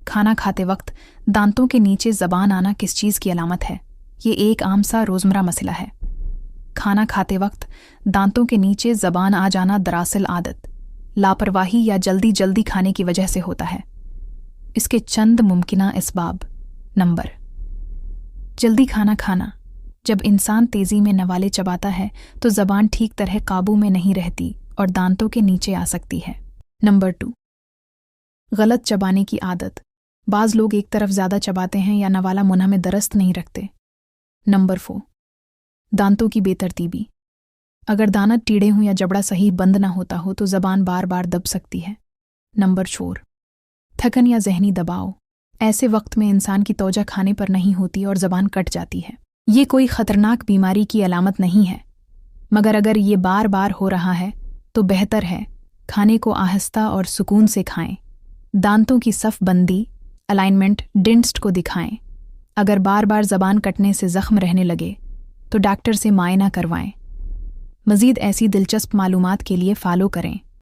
खाना खाते वक्त दांतों के नीचे ज़बान आना किस चीज़ की अलामत है? ये एक आम सा रोज़मर्रा मसला है। खाना खाते वक्त दांतों के नीचे ज़बान आ जाना दरअसल आदत, लापरवाही या जल्दी जल्दी खाने की वजह से होता है। इसके चंद मुमकिना इसबाब। नंबर, जल्दी खाना खाना। जब इंसान तेज़ी में नवाले चबाता है तो ज़बान ठीक तरह काबू में नहीं रहती और दांतों के नीचे आ सकती है। नंबर 2, गलत चबाने की आदत। बाज़ लोग एक तरफ ज़्यादा चबाते हैं या नवाला मुंह में दरस्त नहीं रखते। नंबर 4, दांतों की बेतरतीबी। अगर दांत टीढ़े हों या जबड़ा सही बंद ना होता हो तो ज़बान बार बार दब सकती है। नंबर 4, थकन या जहनी दबाव। ऐसे वक्त में इंसान की तवज्जो खाने पर नहीं होती और ज़बान कट जाती है। ये कोई ख़तरनाक बीमारी की अलामत नहीं है, मगर अगर ये बार बार हो रहा है तो बेहतर है खाने को आहिस्ता और सुकून से खाएं। दांतों की सफ़ बंदी, अलाइनमेंट डेंटिस्ट को दिखाएं। अगर बार बार ज़बान कटने से ज़ख्म रहने लगे तो डॉक्टर से मायना करवाएं। मज़ीद ऐसी दिलचस्प मालूमात के लिए फ़ॉलो करें।